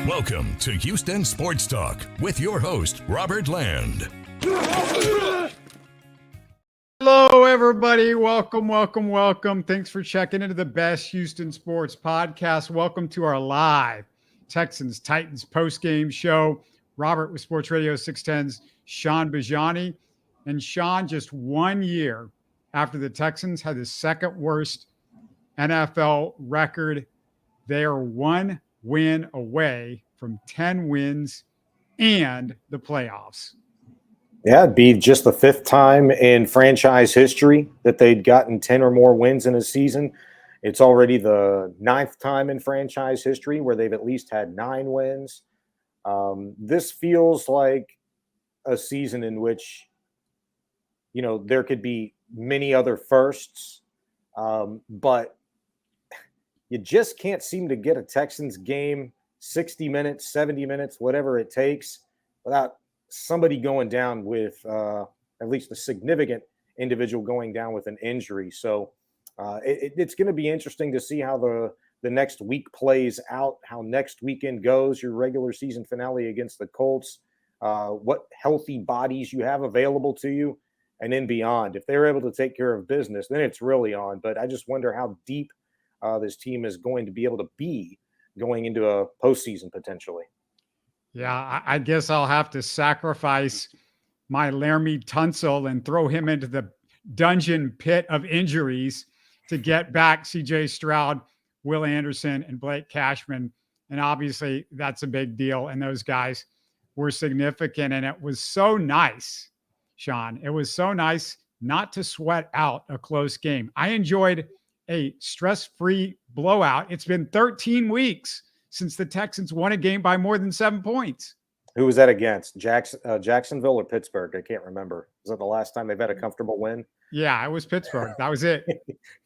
Welcome to Houston Sports Talk with your host, Robert Land. Hello, everybody. Welcome. Thanks for checking into the best Houston sports podcast. Welcome to our live Texans-Titans postgame show. Robert with Sports Radio 610's Shaun Bijani. And Shaun, just 1 year after the Texans had the second worst NFL record, they are 1 win away from 10 wins and the playoffs. Yeah, it'd be just the fifth time in franchise history that they'd gotten 10 or more wins in a season. It's already the 9th time in franchise history where they've at least had 9 wins. This feels like a season in which, you know, there could be many other firsts, but you just can't seem to get a Texans game 60 minutes, 70 minutes, whatever it takes, without somebody going down with at least a significant individual going down with an injury. So it's going to be interesting to see how the next week plays out, how next weekend goes, your regular season finale against the Colts, what healthy bodies you have available to you, and then beyond. If they're able to take care of business, then it's really on. But I just wonder how deep this team is going to be able to be going into a postseason potentially. Yeah, I guess I'll have to sacrifice my Laramie Tunsil and throw him into the dungeon pit of injuries to get back CJ Stroud, Will Anderson, and Blake Cashman. And obviously that's a big deal. And those guys were significant. And it was so nice, Shaun. It was so nice not to sweat out a close game. I enjoyed a stress-free blowout. It's been 13 weeks since the Texans won a game by more than 7 points. Who was that against? Jacksonville or Pittsburgh? I can't remember. Was that the last time they've had a comfortable win? Yeah, it was Pittsburgh. That was it.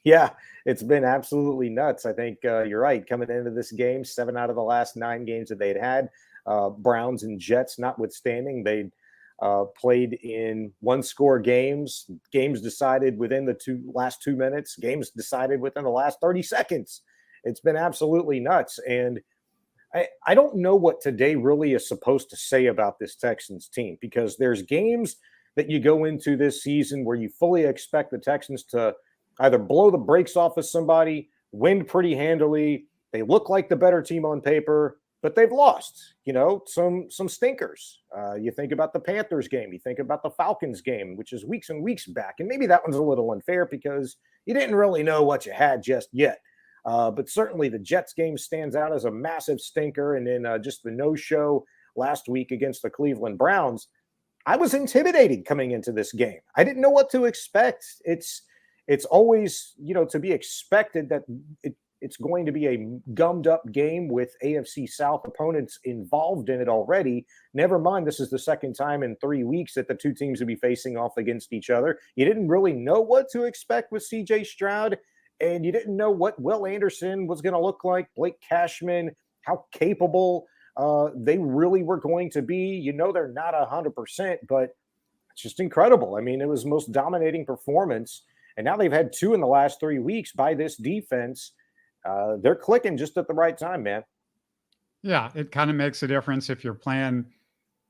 Yeah, it's been absolutely nuts. I think you're right. Coming into this game, 7 out of the last 9 games that they'd had, Browns and Jets notwithstanding, they'd played in one-score games, games decided within the last 2 minutes, games decided within the last 30 seconds. It's been absolutely nuts. And I don't know what today really is supposed to say about this Texans team, because there's games that you go into this season where you fully expect the Texans to either blow the brakes off of somebody, win pretty handily. They look like the better team on paper, but they've lost, you know, some stinkers. You think about the Panthers game. You think about the Falcons game, which is weeks and weeks back. And maybe that one's a little unfair because you didn't really know what you had just yet. But certainly the Jets game stands out as a massive stinker. And then just the no-show last week against the Cleveland Browns, I was intimidated coming into this game. I didn't know what to expect. It's always, you know, to be expected that it's going to be a gummed up game with AFC South opponents involved in it already. Never mind, this is the second time in 3 weeks that the two teams will be facing off against each other. You didn't really know what to expect with CJ Stroud, and you didn't know what Will Anderson was going to look like, Blake Cashman, how capable they really were going to be. You know, they're not 100%, but it's just incredible. I mean, it was the most dominating performance, and now they've had 2 in the last 3 weeks by this defense. They're clicking just at the right time, man. Yeah, it kind of makes a difference if you're playing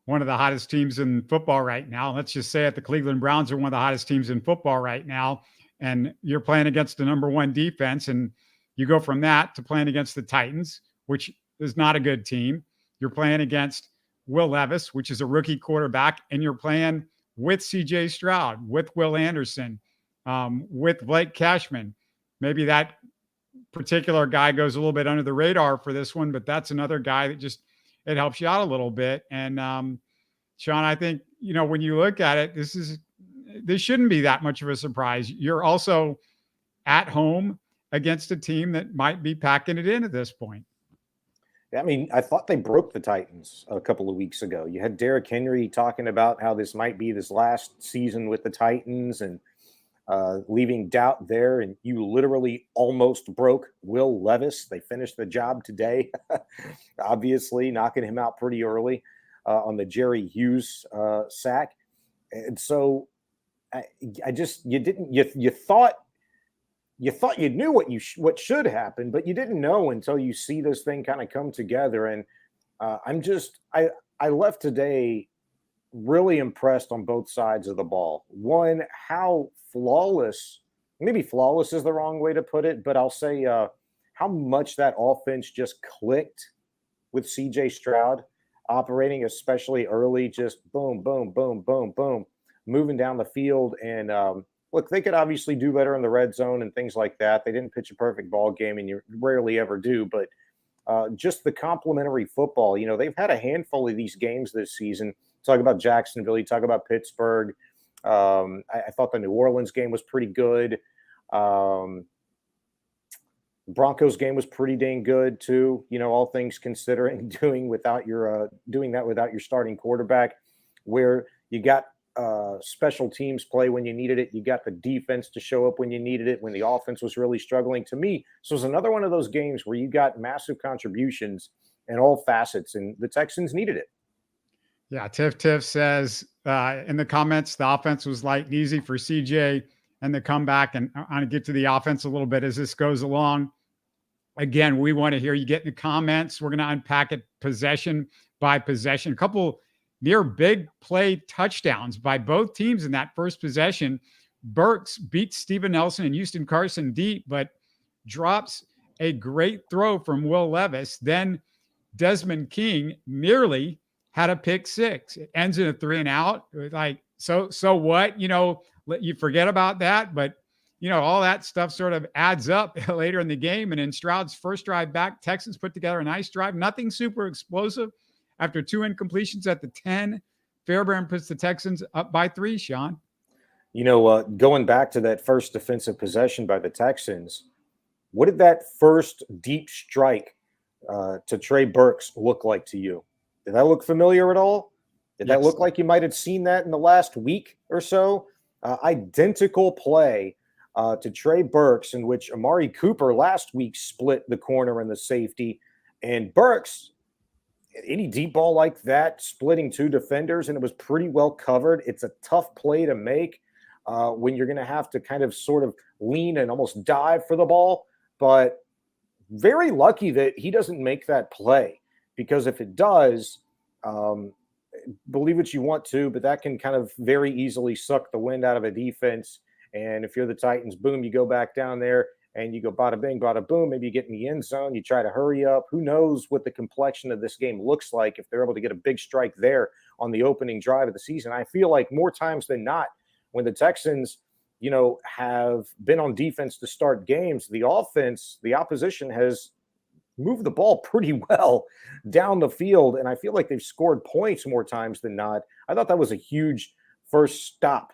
one of the hottest teams in football right now. Let's just say it, the Cleveland Browns are one of the hottest teams in football right now, and you're playing against the number 1 defense, and you go from that to playing against the Titans, which is not a good team. You're playing against Will Levis, which is a rookie quarterback, and you're playing with CJ Stroud, with Will Anderson, with Blake Cashman. Maybe that particular guy goes a little bit under the radar for this one, but that's another guy that just, it helps you out a little bit. And Shaun, I think, you know, when you look at it, this shouldn't be that much of a surprise. You're also at home against a team that might be packing it in at this point. I mean, I thought they broke the Titans a couple of weeks ago. You had Derrick Henry talking about how this might be this last season with the Titans and leaving doubt there. And you literally almost broke Will Levis. They finished the job today, obviously knocking him out pretty early on the Jerry Hughes sack. And so you thought you knew what should happen, but you didn't know until you see this thing kind of come together. And I left today really impressed on both sides of the ball. One, how flawless, maybe flawless is the wrong way to put it, but I'll say how much that offense just clicked with CJ Stroud operating, especially early, just boom, boom, boom, boom, boom, moving down the field. And look, they could obviously do better in the red zone and things like that. They didn't pitch a perfect ball game, and you rarely ever do, but just the complimentary football. You know, they've had a handful of these games this season. Talk about Jacksonville, you talk about Pittsburgh. I thought the New Orleans game was pretty good. Broncos game was pretty dang good too. You know, all things considering, doing that without your starting quarterback, where you got special teams play when you needed it. You got the defense to show up when you needed it, when the offense was really struggling. To me, so it was another one of those games where you got massive contributions in all facets, and the Texans needed it. Yeah, Tiff says in the comments, the offense was light and easy for CJ and the comeback. And I want to get to the offense a little bit as this goes along. Again, we want to hear you get in the comments. We're going to unpack it possession by possession. A couple near big play touchdowns by both teams in that first possession. Burks beats Steven Nelson and Houston Carson deep, but drops a great throw from Will Levis. Then Desmond King nearly had a pick six. It ends in a 3-and-out. Like, so what? You know, you forget about that, but you know, all that stuff sort of adds up later in the game. And in Stroud's first drive back, Texans put together a nice drive. Nothing super explosive. After 2 incompletions at the 10, Fairbairn puts the Texans up by 3, Sean. You know, going back to that first defensive possession by the Texans, what did that first deep strike to Trey Burks look like to you? Did that look familiar at all? Did that look like you might have seen that in the last week or so? Identical play to Trey Burks, in which Amari Cooper last week split the corner and the safety. And Burks, any deep ball like that, splitting 2 defenders, and it was pretty well covered. It's a tough play to make when you're going to have to kind of sort of lean and almost dive for the ball. But very lucky that he doesn't make that play, because if it does, believe what you want to, but that can kind of very easily suck the wind out of a defense. And if you're the Titans, boom, you go back down there and you go bada bing, bada boom. Maybe you get in the end zone. You try to hurry up. Who knows what the complexion of this game looks like if they're able to get a big strike there on the opening drive of the season. I feel like more times than not, when the Texans, you know, have been on defense to start games, the offense, the opposition has moved the ball pretty well down the field. And I feel like they've scored points more times than not. I thought that was a huge first stop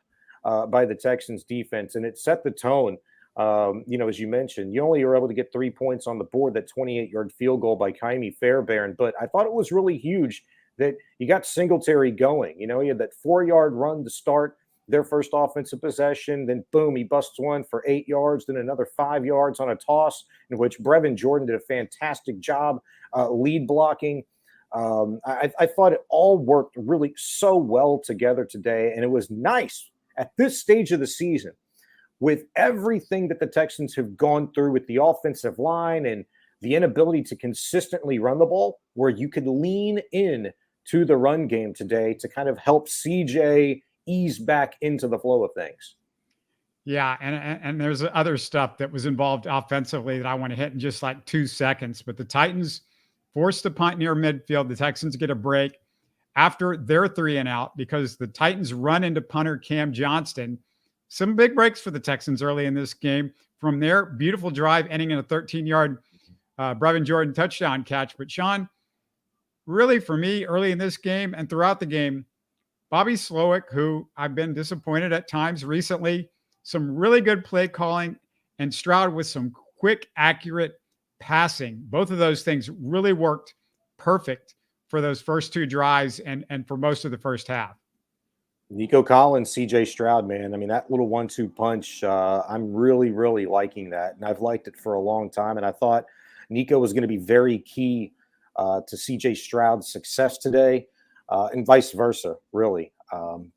by the Texans defense, and it set the tone. You know, as you mentioned, you only were able to get 3 points on the board, that 28-yard field goal by Kaimi Fairbairn. But I thought it was really huge that you got Singletary going. You know, he had that 4-yard run to start their first offensive possession. Then, boom, he busts one for 8 yards, then another 5 yards on a toss, in which Brevin Jordan did a fantastic job lead blocking. I thought it all worked really so well together today, and it was nice at this stage of the season, with everything that the Texans have gone through with the offensive line and the inability to consistently run the ball, where you could lean in to the run game today to kind of help CJ ease back into the flow of things. Yeah, and there's other stuff that was involved offensively that I want to hit in just like 2 seconds. But the Titans forced the punt near midfield. The Texans get a break after their 3-and-out because the Titans run into punter Cam Johnston. Some big breaks for the Texans early in this game. From there, beautiful drive ending in a 13-yard Brevin Jordan touchdown catch. But Sean, really for me, early in this game and throughout the game, Bobby Slowick, who I've been disappointed at times recently, some really good play calling, and Stroud with some quick, accurate passing. Both of those things really worked perfect for those first 2 drives and for most of the first half. Nico Collins, CJ Stroud, man. I mean, that little 1-2 punch, I'm really, really liking that. And I've liked it for a long time. And I thought Nico was going to be very key to CJ Stroud's success today, and vice versa, really.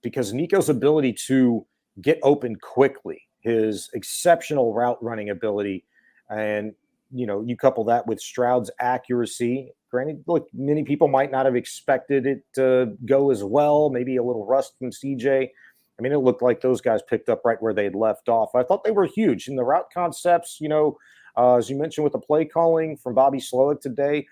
Because Nico's ability to get open quickly, his exceptional route running ability, and, you know, you couple that with Stroud's accuracy, Granted, look, many people might not have expected it to go as well. Maybe a little rust from CJ. I mean, it looked like those guys picked up right where they'd left off. I thought they were huge in the route concepts. As you mentioned with the play calling from Bobby Slowick today,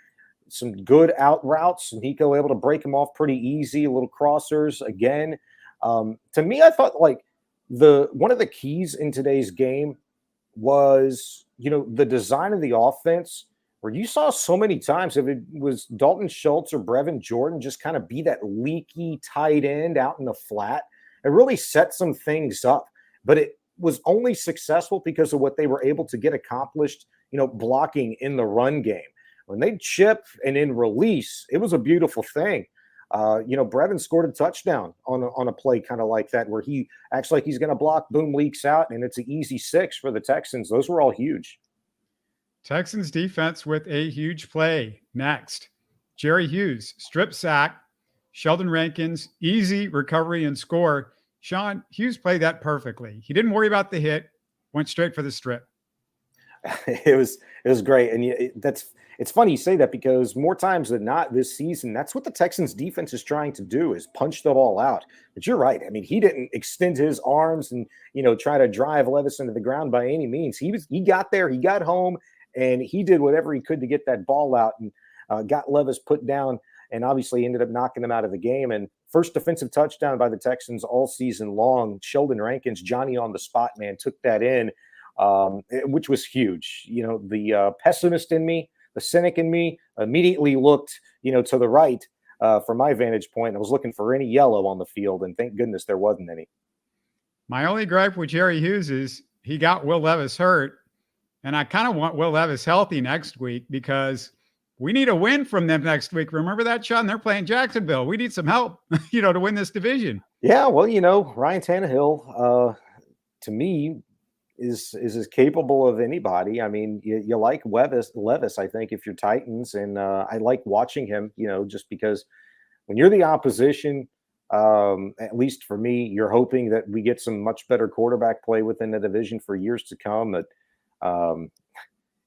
some good out routes. Nico able to break them off pretty easy. Little crossers again. To me, I thought like one of the keys in today's game was, the design of the offense, where you saw so many times if it was Dalton Schultz or Brevin Jordan just kind of be that leaky tight end out in the flat. It really set some things up, but it was only successful because of what they were able to get accomplished, blocking in the run game. When they chip and in release, it was a beautiful thing. Brevin scored a touchdown on a play kind of like that, where he acts like he's going to block, boom, leaks out, and it's an easy 6 for the Texans. Those were all huge. Texans defense with a huge play next. Jerry Hughes, strip sack, Sheldon Rankins, easy recovery and score. Shaun, Hughes played that perfectly. He didn't worry about the hit, went straight for the strip. It was great. And it's funny you say that, because more times than not this season, that's what the Texans defense is trying to do, is punch the ball out. But you're right. I mean, he didn't extend his arms and, try to drive Levis into the ground by any means. He got there, he got home, and he did whatever he could to get that ball out and got Levis put down, and obviously ended up knocking him out of the game. And first defensive touchdown by the Texans all season long. Sheldon Rankins, Johnny on the spot, man, took that in, which was huge. The pessimist in me, the cynic in me immediately looked, to the right from my vantage point. I was looking for any yellow on the field, and thank goodness there wasn't any. My only gripe with Jerry Hughes is he got Will Levis hurt, and I kind of want Will Levis healthy next week, because we need a win from them next week. Remember that, Shaun? They're playing Jacksonville. We need some help, to win this division. Yeah, well, Ryan Tannehill, to me, is as capable of anybody. I mean, you like Levis, I think, if you're Titans, and I like watching him, just because when you're the opposition, at least for me, you're hoping that we get some much better quarterback play within the division for years to come. But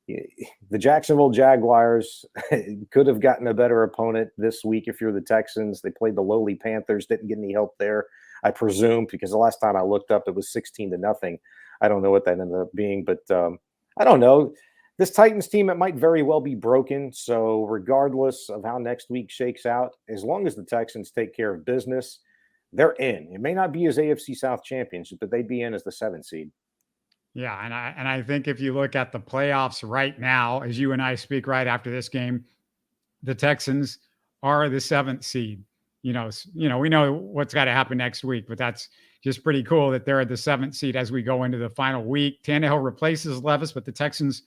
the Jacksonville Jaguars could have gotten a better opponent this week if you're the Texans. They played the lowly Panthers, didn't get any help there, I presume, because the last time I looked up, it was 16-0. I don't know what that ended up being, but I don't know. This Titans team, it might very well be broken. So regardless of how next week shakes out, as long as the Texans take care of business, they're in. It may not be as AFC South championship, but they'd be in as the 7th seed. Yeah, and I think if you look at the playoffs right now, as you and I speak right after this game, the Texans are the 7th seed. We know what's got to happen next week, but that's just pretty cool that they're at the 7th seed as we go into the final week. Tannehill replaces Levis, but the Texans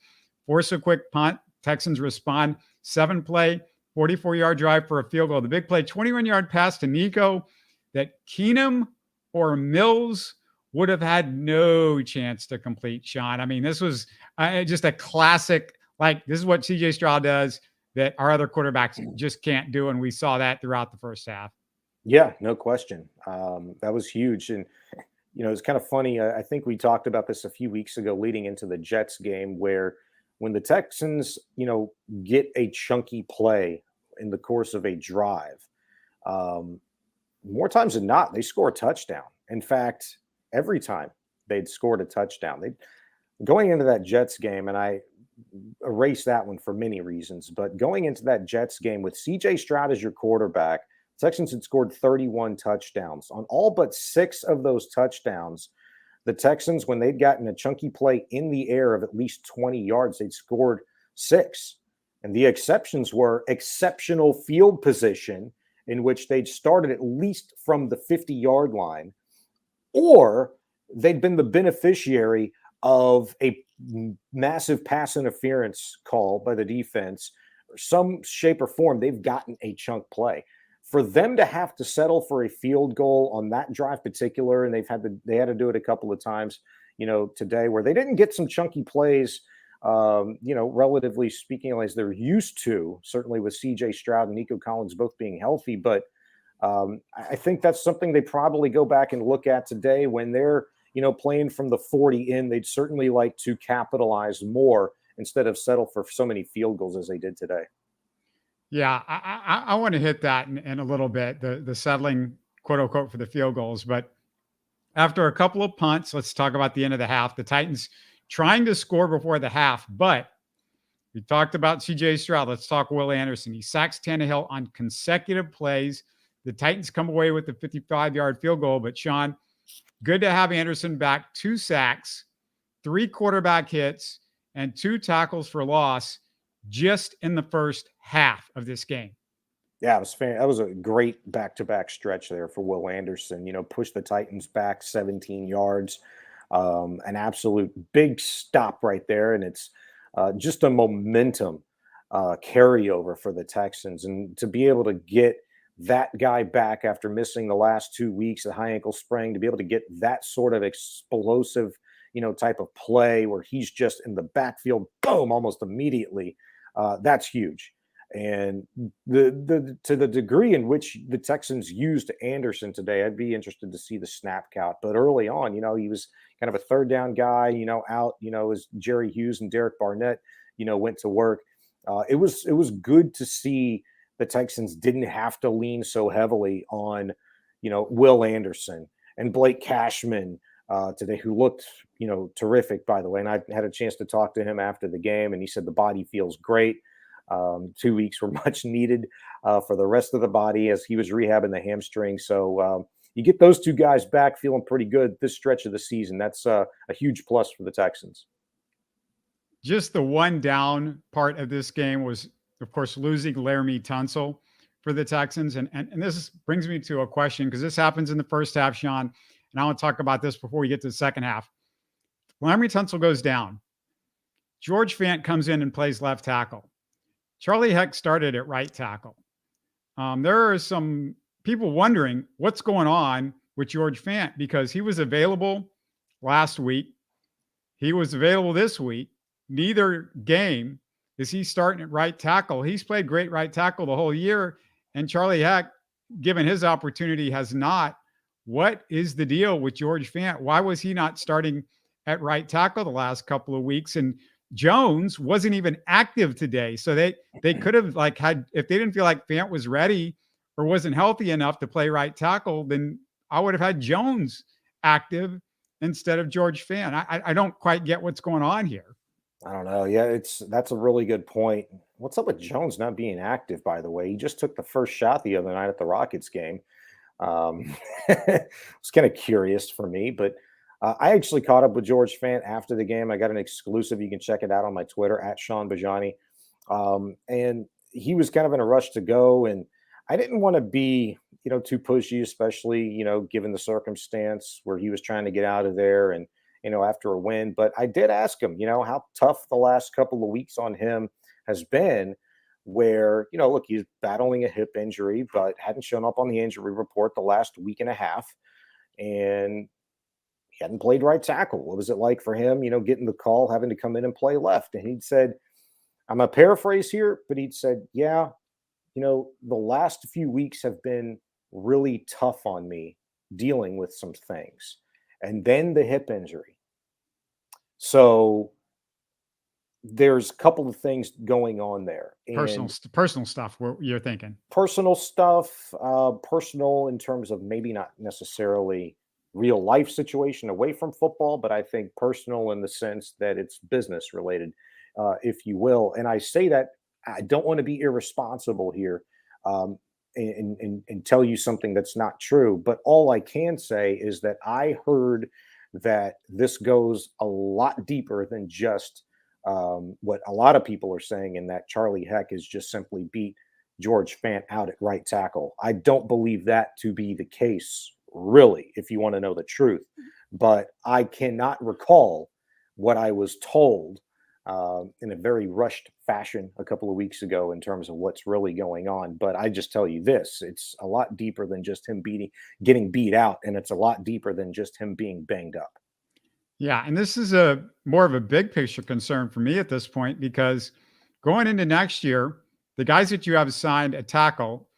force a quick punt. Texans respond. 7-play, 44-yard drive for a field goal. The big play, 21-yard pass to Nico that Keenum or Mills would have had no chance to complete, Shaun. I mean, this was just a classic, this is what CJ Stroud does that our other quarterbacks just can't do, and we saw that throughout the first half. Yeah, no question. That was huge. And, it's kind of funny. I think we talked about this a few weeks ago leading into the Jets game, where when the Texans, get a chunky play in the course of a drive, more times than not, they score a touchdown. In fact, every time they'd scored a touchdown. Going into that Jets game, and I erase that one for many reasons, but going into that Jets game with CJ Stroud as your quarterback, Texans had scored 31 touchdowns. On all but 6 of those touchdowns, the Texans, when they'd gotten a chunky play in the air of at least 20 yards, they'd scored 6. And the exceptions were exceptional field position, in which they'd started at least from the 50-yard line, or they'd been the beneficiary of a massive pass interference call by the defense, or some shape or form. They've gotten a chunk play. For them to have to settle for a field goal on that drive particular, and they had to do it a couple of times, today, where they didn't get some chunky plays, relatively speaking, as they're used to, certainly with CJ Stroud and Nico Collins both being healthy. But I think that's something they probably go back and look at today when they're, playing from the 40 in. They'd certainly like to capitalize more instead of settle for so many field goals as they did today. Yeah, I want to hit that in a little bit, the settling, quote unquote, for the field goals. But after a couple of punts, let's talk about the end of the half. The Titans trying to score before the half, but we talked about CJ Stroud. Let's talk Will Anderson. He sacks Tannehill on consecutive plays. The Titans come away with the 55-yard field goal, but Shaun, good to have Anderson back. 2 sacks, 3 quarterback hits, and 2 tackles for loss just in the first half of this game. Yeah, it was that was a great back-to-back stretch there for Will Anderson. Pushed the Titans back 17 yards. An absolute big stop right there, and it's just a momentum carryover for the Texans. And to be able to get that guy back after missing the last 2 weeks, the high ankle sprain, to be able to get that sort of explosive, type of play where he's just in the backfield, boom, almost immediately, that's huge. And to the degree in which the Texans used Anderson today, I'd be interested to see the snap count. But early on, he was kind of a third down guy, out, as Jerry Hughes and Derek Barnett, went to work. It was good to see the Texans didn't have to lean so heavily on, Will Anderson and Blake Cashman today, who looked, terrific, by the way. And I had a chance to talk to him after the game, and he said the body feels great. 2 weeks were much needed for the rest of the body as he was rehabbing the hamstring. So you get those 2 guys back feeling pretty good this stretch of the season. That's a huge plus for the Texans. Just the one down part of this game was, of course, losing Laramie Tunsil for the Texans. And this brings me to a question, because this happens in the first half, Shaun, and I want to talk about this before we get to the second half. Laramie Tunsil goes down. George Fant comes in and plays left tackle. Charlie Heck started at right tackle. There are some people wondering what's going on with George Fant, because he was available last week. He was available this week. Neither game is he starting at right tackle. He's played great right tackle the whole year, and Charlie Heck, given his opportunity, has not. What is the deal with George Fant? Why was he not starting at right tackle the last couple of weeks? And Jones wasn't even active today. So they could have had, if they didn't feel like Fant was ready or wasn't healthy enough to play right tackle, then I would have had Jones active instead of George Fant. I don't quite get what's going on here. I don't know. Yeah, that's a really good point. What's up with Jones not being active, by the way? He just took the first shot the other night at the Rockets game. It's kind of curious for me, but I actually caught up with George Fant after the game. I got an exclusive. You can check it out on my Twitter at Shaun Bijani. And he was kind of in a rush to go. And I didn't want to be, too pushy, especially, given the circumstance where he was trying to get out of there and, after a win. But I did ask him, how tough the last couple of weeks on him has been, where, look, he's battling a hip injury, but hadn't shown up on the injury report the last week and a half. And he hadn't played right tackle. What was it like for him, getting the call, having to come in and play left? And he'd said, I'm a paraphrase here, but he'd said, yeah, the last few weeks have been really tough on me dealing with some things. And then the hip injury. So there's a couple of things going on there. Personal stuff, what you're thinking. Personal stuff, personal in terms of maybe not necessarily real life situation away from football, but I think personal in the sense that it's business related, if you will. And I say that I don't want to be irresponsible here and tell you something that's not true. But all I can say is that I heard that this goes a lot deeper than just what a lot of people are saying, and that Charlie Heck has just simply beat George Fant out at right tackle. I don't believe that to be the case, really, if you want to know the truth. But I cannot recall what I was told in a very rushed fashion a couple of weeks ago in terms of what's really going on. But I just tell you this, it's a lot deeper than just him getting beat out, and it's a lot deeper than just him being banged up. Yeah, and this is more of a big picture concern for me at this point, because going into next year, the guys that you have signed at tackle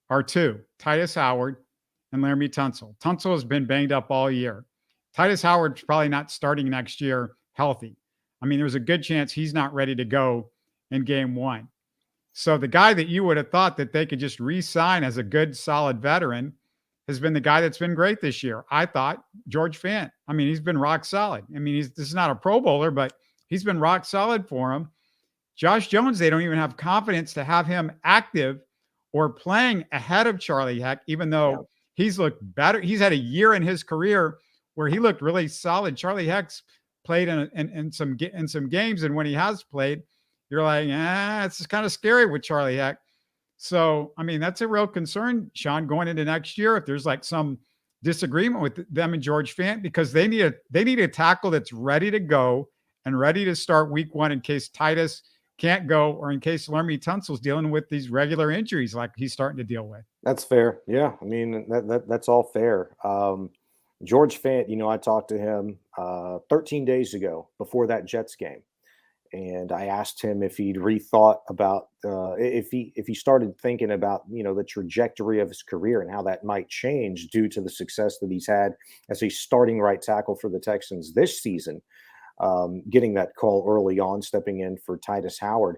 are 2, Titus Howard and Laramie Tunsil. Tunsil has been banged up all year. Titus Howard's probably not starting next year healthy. I mean, there's a good chance he's not ready to go in game 1. So the guy that you would have thought that they could just re-sign as a good, solid veteran has been the guy that's been great this year. I thought George Fant. I mean, he's been rock solid. I mean, this is not a Pro Bowler, but he's been rock solid for him. Josh Jones, they don't even have confidence to have him active or playing ahead of Charlie Heck, even though he's looked better. He's had a year in his career where he looked really solid. Charlie Heck's played in some games, and when he has played, you're like, it's kind of scary with Charlie Heck. So, I mean, that's a real concern, Shaun, going into next year. If there's like some disagreement with them and George Fant, because they need a tackle that's ready to go and ready to start week 1 in case Titus can't go, or in case Laremy Tunsil's dealing with these regular injuries like he's starting to deal with. That's fair. Yeah. I mean, that's all fair. George Fant, I talked to him 13 days ago before that Jets game. And I asked him if he'd rethought about if he started thinking about the trajectory of his career and how that might change due to the success that he's had as a starting right tackle for the Texans this season, getting that call early on, stepping in for Titus Howard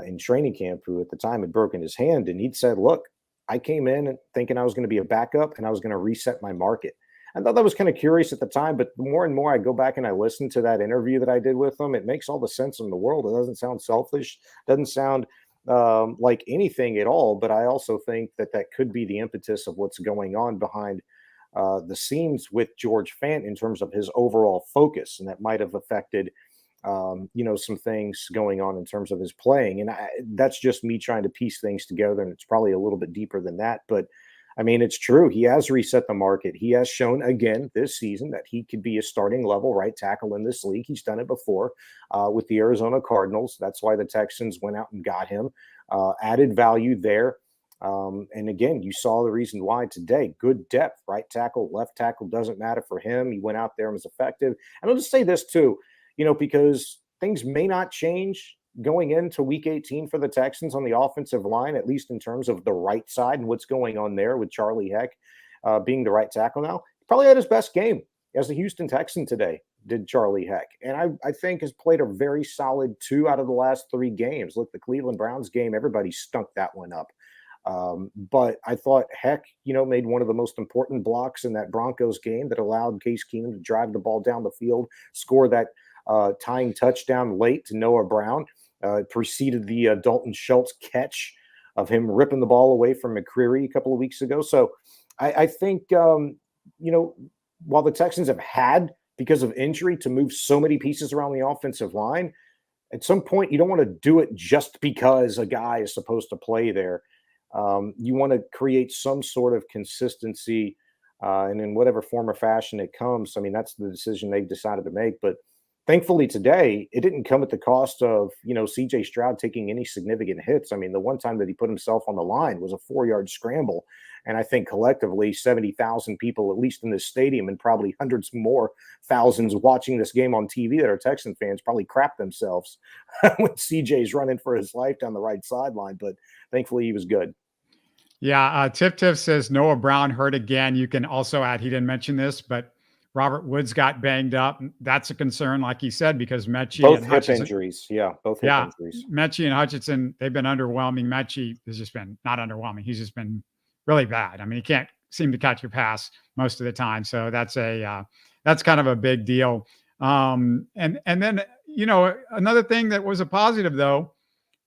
in training camp, who at the time had broken his hand. And he'd said, "Look, I came in thinking I was going to be a backup and I was going to reset my market." I thought that was kind of curious at the time, but the more and more I go back and I listen to that interview that I did with him, it makes all the sense in the world. It doesn't sound selfish, doesn't sound like anything at all. But I also think that could be the impetus of what's going on behind the scenes with George Fant in terms of his overall focus, and that might have affected some things going on in terms of his playing. And that's just me trying to piece things together, and it's probably a little bit deeper than that, but I mean, it's true. He has reset the market. He has shown again this season that he could be a starting level right tackle in this league. He's done it before with the Arizona Cardinals. That's why the Texans went out and got him, added value there. And again, you saw the reason why today. Good depth, right tackle, left tackle, doesn't matter for him. He went out there and was effective. And I'll just say this too, because things may not change going into week 18 for the Texans on the offensive line, at least in terms of the right side and what's going on there with Charlie Heck being the right tackle now. He probably had his best game as a Houston Texan today, did Charlie Heck. And I think has played a very solid 2 out of the last 3 games. Look, the Cleveland Browns game, everybody stunk that one up. But I thought Heck, made one of the most important blocks in that Broncos game that allowed Case Keenum to drive the ball down the field, score that tying touchdown late to Noah Brown. Preceded the Dalton Schultz catch of him ripping the ball away from McCreary a couple of weeks ago. So I think, while the Texans have had, because of injury, to move so many pieces around the offensive line, at some point you don't want to do it just because a guy is supposed to play there. You want to create some sort of consistency, and in whatever form or fashion it comes. I mean, that's the decision they've decided to make. But thankfully today, it didn't come at the cost of, CJ Stroud taking any significant hits. I mean, the one time that he put himself on the line was a 4-yard scramble. And I think collectively 70,000 people, at least in this stadium, and probably hundreds more thousands watching this game on TV that are Texan fans, probably crap themselves when CJ's running for his life down the right sideline. But thankfully he was good. Yeah. Tiff says Noah Brown hurt again. You can also add, he didn't mention this, but Robert Woods got banged up. That's a concern, like he said, because Mechie both and hip Hutchinson, injuries. Yeah, both hip injuries. Mechie and Hutchinson, they've been underwhelming. Mechie has just been not underwhelming. He's just been really bad. I mean, he can't seem to catch a pass most of the time. So that's kind of a big deal. And then, another thing that was a positive though,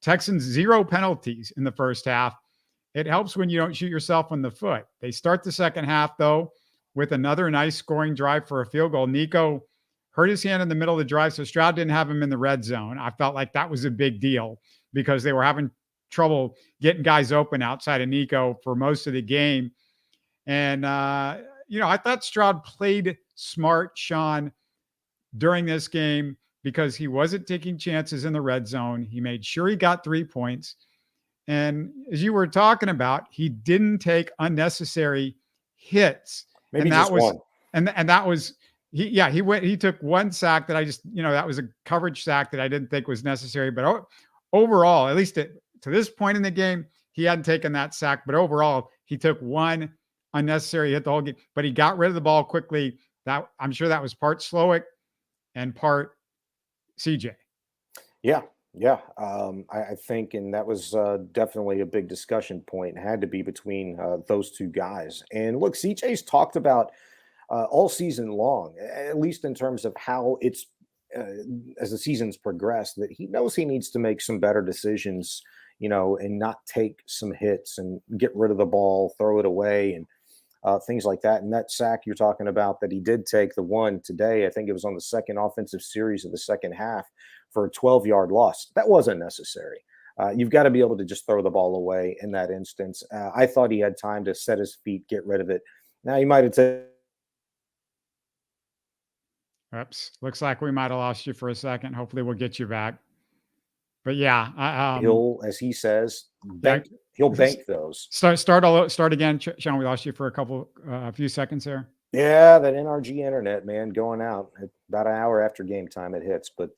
Texans 0 penalties in the first half. It helps when you don't shoot yourself in the foot. They start the second half though with another nice scoring drive for a field goal. Nico hurt his hand in the middle of the drive, so Stroud didn't have him in the red zone. I felt like that was a big deal because they were having trouble getting guys open outside of Nico for most of the game. And, I thought Stroud played smart, Shaun, during this game because he wasn't taking chances in the red zone. He made sure he got 3 points. And as you were talking about, he didn't take unnecessary hits. Maybe and that just was one. And that was he took one sack that I just, that was a coverage sack that I didn't think was necessary. But overall, at least to this point in the game, he hadn't taken that sack. But overall, he took one unnecessary hit the whole game. But he got rid of the ball quickly. That I'm sure that was part Slowick and part CJ. Yeah. Yeah, I think, and that was definitely a big discussion point. It had to be between those two guys. And look, CJ's talked about all season long, at least in terms of how it's uh, as the season's progressed, that he knows he needs to make some better decisions, and not take some hits and get rid of the ball, throw it away, and things like that. And that sack you're talking about that he did take, the one today, I think it was on the second offensive series of the second half for a 12-yard loss. That wasn't necessary. You've got to be able to just throw the ball away in that instance. I thought he had time to set his feet, get rid of it. Now he might have taken. Oops, looks like we might have lost you for a second. Hopefully, we'll get you back. But yeah, He'll, as he says, yeah. bank. He'll bank those. Start again, Sean. We lost you for a few seconds there. Yeah, that NRG internet, man, going out at about an hour after game time it hits. But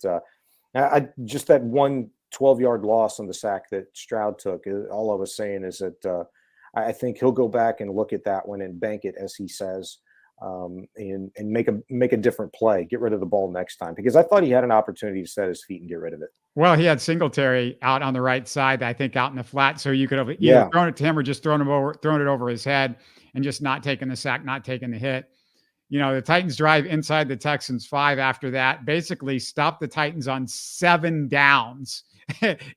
just that one 12-yard loss on the sack that Stroud took. All I was saying is that I think he'll go back and look at that one and bank it, as he says, and make a different play, get rid of the ball next time, because I thought he had an opportunity to set his feet and get rid of it. Well, he had Singletary out on the right side, I think, out in the flat, so you could have either thrown it to him or just thrown it over his head and just not taking the sack, not taking the hit. The Titans drive inside the Texans 5 after that, basically stopped the Titans on 7 downs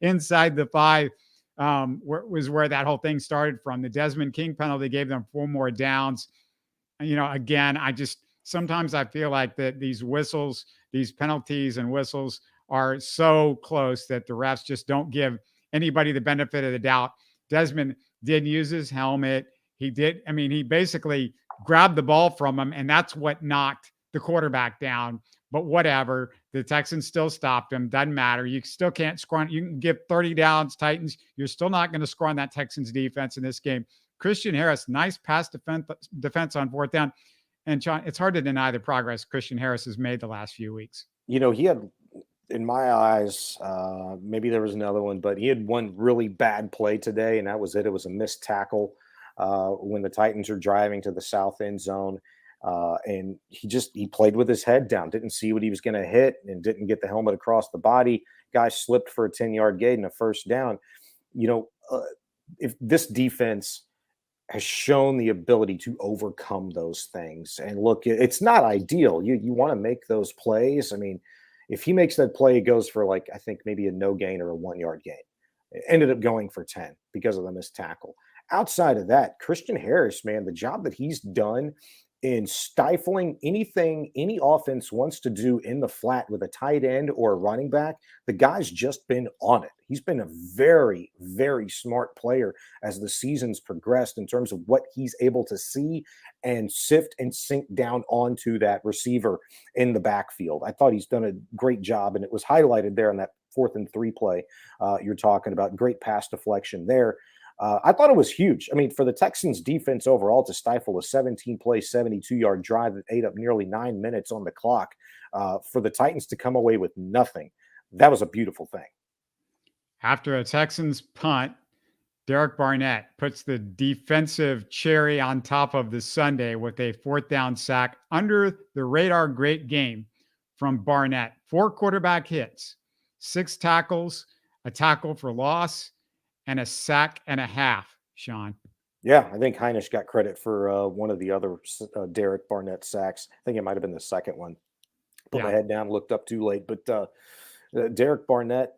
inside the 5. Was where that whole thing started from. The Desmond King penalty gave them 4 more downs. Again, sometimes I feel like that these whistles, these penalties and whistles are so close that the refs just don't give anybody the benefit of the doubt. Desmond did use his helmet. He basically grabbed the ball from him, and that's what knocked the quarterback down. But whatever, the Texans still stopped him. Doesn't matter. You still can't score. You can give 30 downs, Titans. You're still not going to score on that Texans defense in this game. Christian Harris, nice pass defense on 4th down. And Sean, it's hard to deny the progress Christian Harris has made the last few weeks. He had, in my eyes, maybe there was another one, but he had one really bad play today, and that was it. It was a missed tackle when the Titans are driving to the south end zone. And he played with his head down, didn't see what he was going to hit, and didn't get the helmet across the body. Guy slipped for a 10-yard gain and a first down. If this defense has shown the ability to overcome those things, and look, it's not ideal. You want to make those plays. I mean, if he makes that play, it goes for I think maybe a no gain or a 1-yard gain. It ended up going for 10 because of the missed tackle. Outside of that, Christian Harris, man, the job that he's done in stifling anything any offense wants to do in the flat with a tight end or a running back, the guy's just been on it. He's been a very, very smart player as the season's progressed in terms of what he's able to see and sift and sink down onto that receiver in the backfield. I thought he's done a great job, and it was highlighted there on that 4th and 3 play you're talking about. Great pass deflection there. I thought it was huge. I mean, for the Texans defense overall to stifle a 17-play, 72-yard drive that ate up nearly 9 minutes on the clock, for the Titans to come away with nothing, that was a beautiful thing. After a Texans punt, Derek Barnett puts the defensive cherry on top of the sundae with a 4th down sack. Under the radar, great game from Barnett. 4 quarterback hits, 6 tackles, a tackle for loss, and a sack and a half, Sean. Yeah, I think Heinisch got credit for one of the other Derek Barnett sacks. I think it might have been the second one. Put my head down, looked up too late. But Derek Barnett,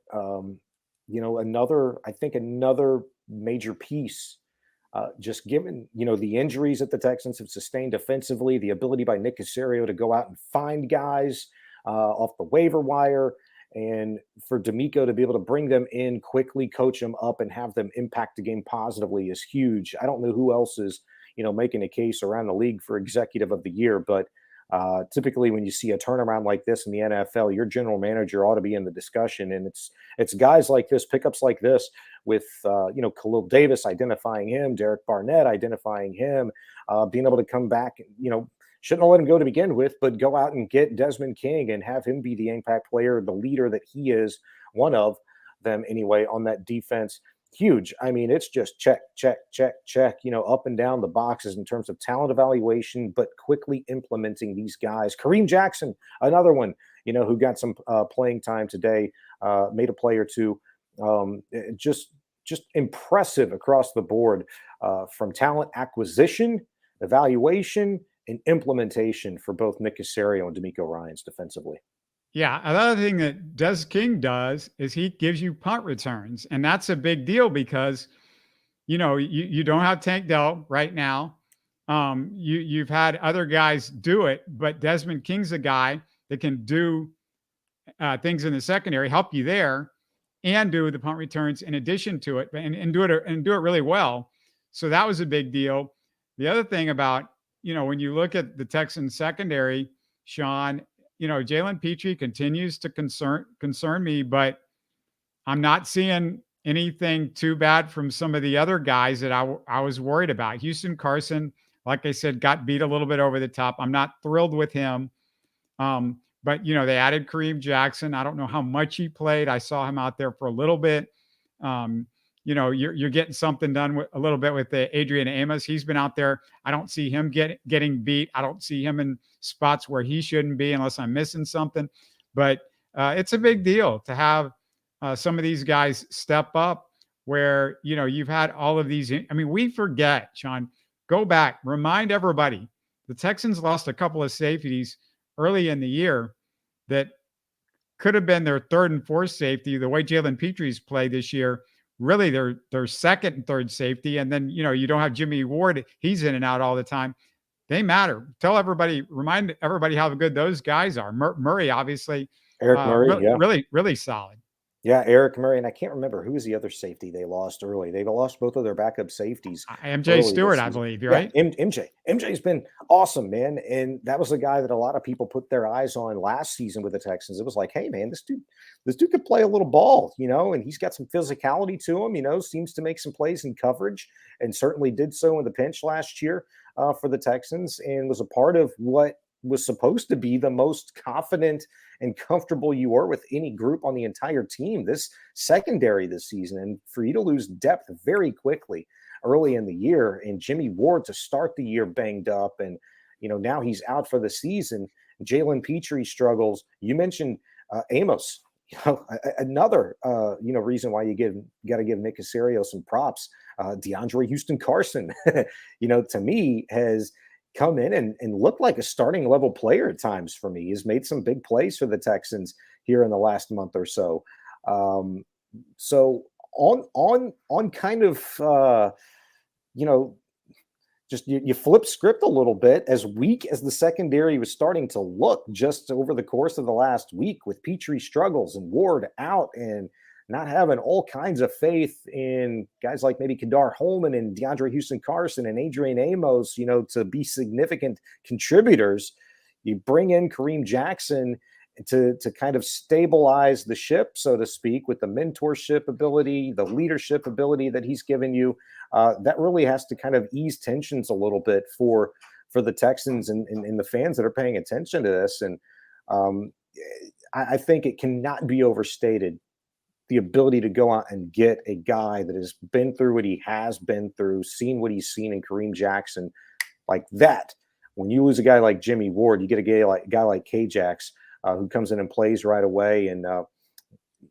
another major piece, just given, the injuries that the Texans have sustained defensively, the ability by Nick Caserio to go out and find guys off the waiver wire, and for D'Amico to be able to bring them in quickly, coach them up, and have them impact the game positively is huge. I don't know who else is, making a case around the league for executive of the year, but typically when you see a turnaround like this in the NFL, your general manager ought to be in the discussion. And it's guys like this, pickups like this with, Khalil Davis identifying him, Derek Barnett identifying him, being able to come back, shouldn't have let him go to begin with, but go out and get Desmond King and have him be the impact player, the leader that he is, one of them anyway, on that defense. Huge. I mean, it's just check, check, check, check, up and down the boxes in terms of talent evaluation, but quickly implementing these guys. Kareem Jackson, another one, who got some playing time today, made a play or two. Just impressive across the board, from talent acquisition, evaluation, and implementation for both Nick Caserio and D'Amico Ryans defensively. Yeah, another thing that Des King does is he gives you punt returns, and that's a big deal because you don't have Tank Dell right now. You've had other guys do it, but Desmond King's a guy that can do things in the secondary, help you there, and do the punt returns in addition to it, and do it really well. So that was a big deal. The other thing about when you look at the Texans secondary, Shaun, Jalen Petrie continues to concern me, but I'm not seeing anything too bad from some of the other guys that I was worried about. Houston Carson, like I said, got beat a little bit over the top. I'm not thrilled with him. But they added Kareem Jackson. I don't know how much he played. I saw him out there for a little bit. You're getting something done a little bit with Adrian Amos. He's been out there. I don't see him getting beat. I don't see him in spots where he shouldn't be unless I'm missing something. But it's a big deal to have some of these guys step up where, you've had all of these. I mean, we forget, Shaun, go back, remind everybody, the Texans lost a couple of safeties early in the year that could have been their third and fourth safety. The way Jalen Petrie's played this year, really their second and third safety. And then, you don't have Jimmy Ward. He's in and out all the time. They matter. Remind everybody how good those guys are. Murray, obviously, Eric Murray, really solid. Yeah, Eric Murray, and I can't remember who was the other safety they lost early. They lost both of their backup safeties. MJ Stewart, I believe, right? Yeah, MJ's been awesome, man, and that was a guy that a lot of people put their eyes on last season with the Texans. It was like, hey, man, this dude could play a little ball, and he's got some physicality to him. Seems to make some plays in coverage, and certainly did so in the pinch last year for the Texans, and was a part of what was supposed to be the most confident and comfortable you were with any group on the entire team, this secondary this season. And for you to lose depth very quickly early in the year, and Jimmy Ward to start the year banged up, and now he's out for the season. Jalen Petrie struggles. You mentioned Amos. Another reason why you got to give Nick Caserio some props. DeAndre Houston Carson, to me has come in and looked like a starting level player at times for me. He's made some big plays for the Texans here in the last month or so. So on kind of, just you flip script a little bit, as weak as the secondary was starting to look just over the course of the last week, with Petrie struggles and Ward out and not having all kinds of faith in guys like maybe Kadar Holman and DeAndre Houston Carson and Adrian Amos, to be significant contributors. You bring in Kareem Jackson to kind of stabilize the ship, so to speak, with the mentorship ability, the leadership ability that he's given you. That really has to kind of ease tensions a little bit for the Texans and the fans that are paying attention to this. And I think it cannot be overstated, the ability to go out and get a guy that has been through what he has been through, seen what he's seen in Kareem Jackson like that. When you lose a guy like Jimmy Ward, you get a guy like K-Jax who comes in and plays right away. And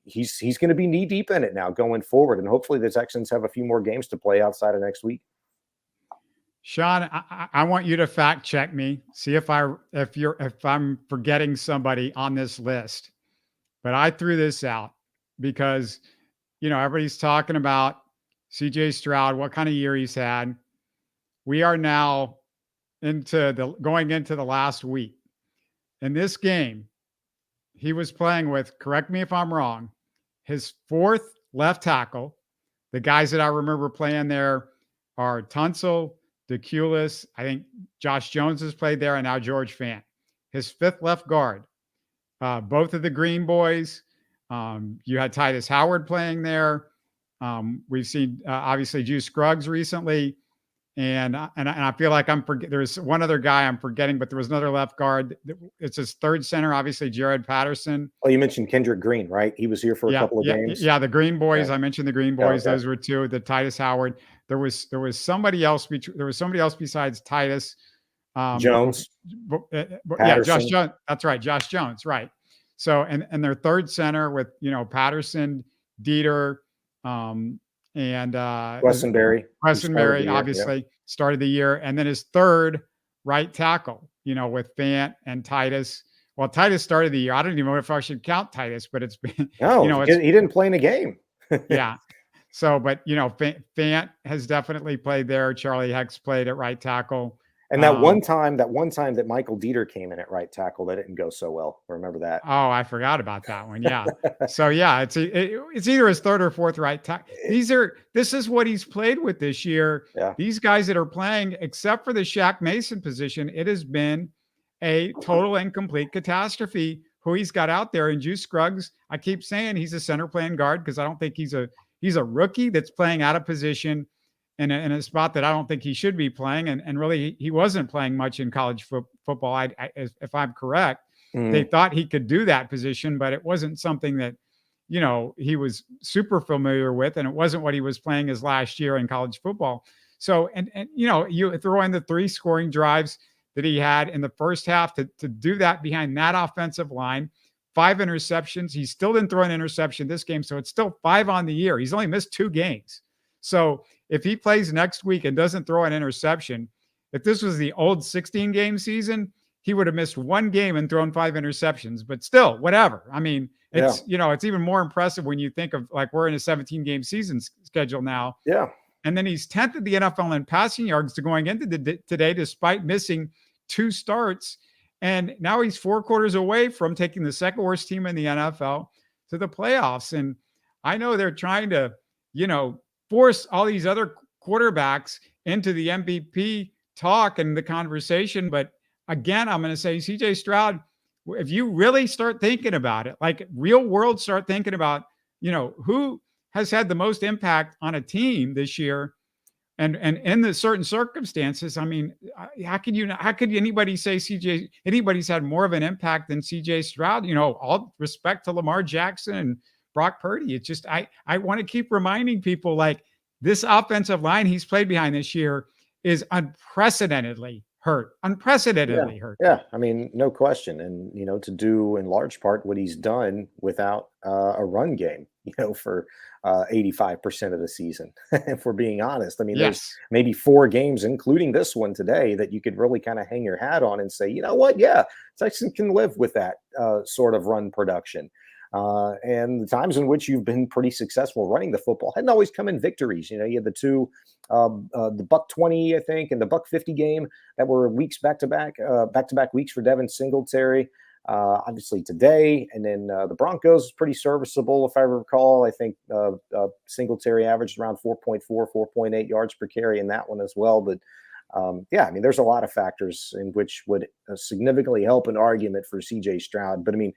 he's going to be knee deep in it now going forward. And hopefully the Texans have a few more games to play outside of next week. Shaun, I want you to fact check me, see if I'm forgetting somebody on this list. But I threw this out because, everybody's talking about CJ Stroud, what kind of year he's had. We are now going into the last week. In this game, he was playing with, correct me if I'm wrong, his fourth left tackle. The guys that I remember playing there are Tunsil, DeCulis. I think Josh Jones has played there, and now George Fant. His fifth left guard, both of the Green Boys. You had Titus Howard playing there. We've seen obviously Juice Scruggs recently, and I feel like there's one other guy I'm forgetting, but there was another left guard. It's his third center, obviously Jared Patterson. Oh, you mentioned Kendrick Green, right? He was here for a couple of games. Yeah, the Green Boys. Yeah. I mentioned the Green Boys. Okay. Those were two. The Titus Howard. There was somebody else. There was somebody else besides Titus. Jones. Yeah, Josh Jones. That's right, Josh Jones. Right. So, and their third center with, Patterson, Dieter, and Westonberry, Westonberry, obviously started the year. And then his third right tackle, with Fant and Titus. Well, Titus started the year. I don't even know if I should count Titus, but it's been, no, he didn't play in a game. Yeah. So, but Fant has definitely played there. Charlie Heck's played at right tackle. And that one time that Michael Dieter came in at right tackle, that didn't go so well. Remember that? Oh, I forgot about that one. Yeah. So yeah, it's either his third or fourth right tackle. This is what he's played with this year. Yeah. These guys that are playing, except for the Shaq Mason position, it has been a total and complete catastrophe who he's got out there. And Juice Scruggs, I keep saying he's a center playing guard because I don't think he's a rookie that's playing out of position in a spot that I don't think he should be playing. And really, he wasn't playing much in college football, if I'm correct. They thought he could do that position, but it wasn't something that, he was super familiar with. And it wasn't what he was playing his last year in college football. So, and you throw in the 3 scoring drives that he had in the first half to do that behind that offensive line, 5 interceptions. He still didn't throw an interception this game. So it's still 5 on the year. He's only missed 2 games. So if he plays next week and doesn't throw an interception, if this was the old 16-game season, he would have missed 1 game and thrown 5 interceptions, but still, whatever. I mean, it's, it's even more impressive when you think of like we're in a 17-game season schedule now. Yeah. And then he's 10th at the NFL in passing yards to going into today, despite missing 2 starts. And now he's 4 quarters away from taking the second worst team in the NFL to the playoffs. And I know they're trying to, force all these other quarterbacks into the MVP talk and the conversation. But again, I'm going to say, CJ Stroud, if you really start thinking about it, like real world, start thinking about, who has had the most impact on a team this year and in the certain circumstances. I mean, how could anybody say anybody's had more of an impact than CJ Stroud? All respect to Lamar Jackson and Brock Purdy. It's just, I want to keep reminding people, like, this offensive line he's played behind this year is unprecedentedly hurt. Yeah. I mean, no question. And, to do in large part what he's done without a run game, for 85% of the season, if we're being honest. I mean, There's maybe 4 games, including this one today, that you could really kind of hang your hat on and say, you know what? Yeah, Texans can live with that sort of run production. And the times in which you've been pretty successful running the football hadn't always come in victories. You had the 2, the $120, I think, and the $150 game that were weeks back-to-back weeks for Devin Singletary. Obviously today, and then the Broncos pretty serviceable, if I recall. I think Singletary averaged around 4.4, 4.8 yards per carry in that one as well. But I mean, there's a lot of factors in which would significantly help an argument for CJ Stroud. But I mean,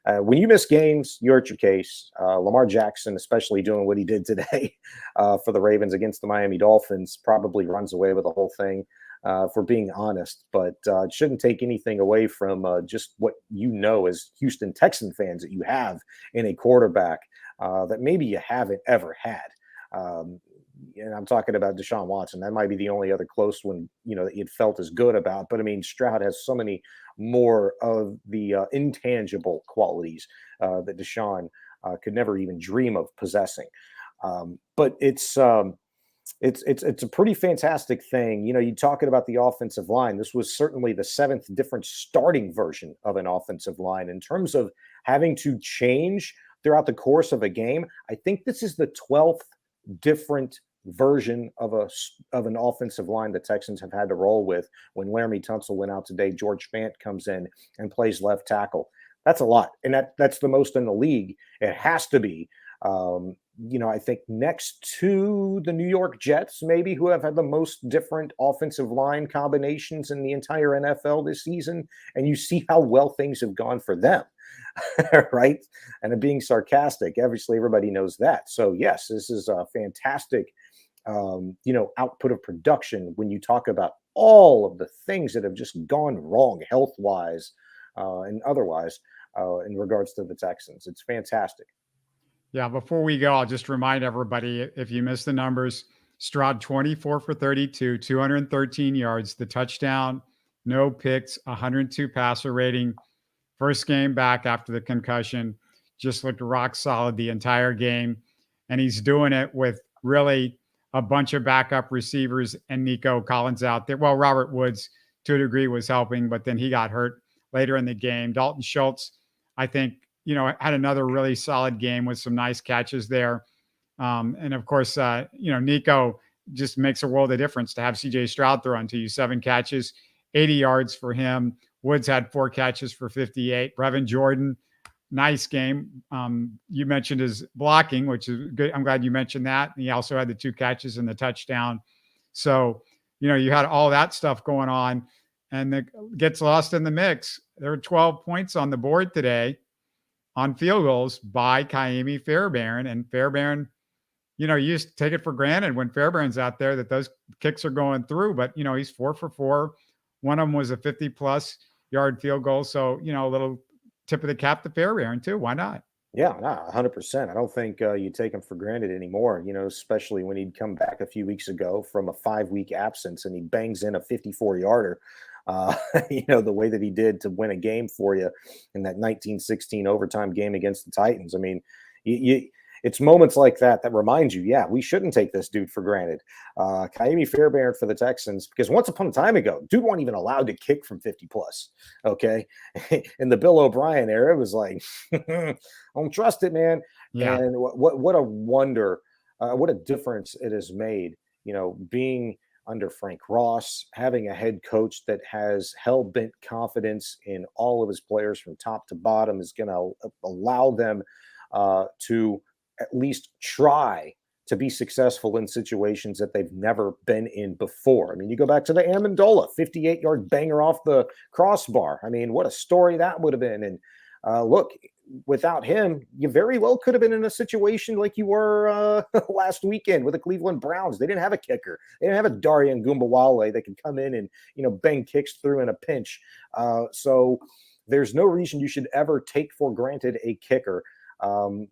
when you miss games, you hurt your case. Lamar Jackson, especially doing what he did today for the Ravens against the Miami Dolphins, probably runs away with the whole thing, for being honest. But it shouldn't take anything away from just what as Houston Texan fans that you have in a quarterback that maybe you haven't ever had. And I'm talking about Deshaun Watson. That might be the only other close one, that you'd felt as good about. But I mean, Stroud has so many more of the intangible qualities that Deshaun could never even dream of possessing. But it's a pretty fantastic thing. You talking about the offensive line. This was certainly the 7th different starting version of an offensive line in terms of having to change throughout the course of a game. I think this is the 12th different version of an offensive line the Texans have had to roll with. When Laramie Tunsil went out today, George Fant comes in and plays left tackle. That's a lot, and that's the most in the league. It has to be. I think next to the New York Jets, maybe, who have had the most different offensive line combinations in the entire NFL this season, and you see how well things have gone for them. Right? And I'm being sarcastic. Obviously, everybody knows that. So yes, this is a fantastic, output of production when you talk about all of the things that have just gone wrong health-wise and otherwise in regards to the Texans. It's fantastic. Yeah. Before we go, I'll just remind everybody, if you missed the numbers, Stroud 24 for 32, 213 yards, the touchdown, no picks, 102 passer rating. First game back after the concussion, just looked rock solid the entire game. And he's doing it with really a bunch of backup receivers and Nico Collins out there. Well, Robert Woods to a degree was helping, but then he got hurt later in the game. Dalton Schultz, I think, had another really solid game with some nice catches there. And of course, Nico just makes a world of difference to have CJ Stroud throw into you. 7 catches, 80 yards for him. Woods had 4 catches for 58. Brevin Jordan, nice game. You mentioned his blocking, which is good. I'm glad you mentioned that. He also had the 2 catches and the touchdown. So, you had all that stuff going on, and it gets lost in the mix. There were 12 points on the board today on field goals by Kaimi Fairbairn. And Fairbairn, you just take it for granted when Fairbairn's out there that those kicks are going through. But, he's 4 for 4. One of them was a 50-plus yard field goal. So, a little tip of the cap to Fairbairn too. Why not? Yeah, no, 100%. I don't think you take him for granted anymore, especially when he'd come back a few weeks ago from a 5-week absence and he bangs in a 54-yarder, the way that he did to win a game for you in that 1916 overtime game against the Titans. I mean, it's moments like that remind you, yeah, we shouldn't take this dude for granted. Kaimi Fairbairn for the Texans, because once upon a time ago, dude wasn't even allowed to kick from 50-plus, okay? In the Bill O'Brien era, it was like, I don't trust it, man. Yeah. And what a wonder, what a difference it has made, being under Frank Ross, having a head coach that has hell-bent confidence in all of his players from top to bottom is going to allow them to at least try to be successful in situations that they've never been in before. I mean, you go back to the Amendola 58-yard banger off the crossbar. I mean, what a story that would have been. And look, without him, you very well could have been in a situation like you were last weekend with the Cleveland Browns. They didn't have a kicker. They didn't have a Darian Gumbawale that could come in and, bang kicks through in a pinch. So there's no reason you should ever take for granted a kicker.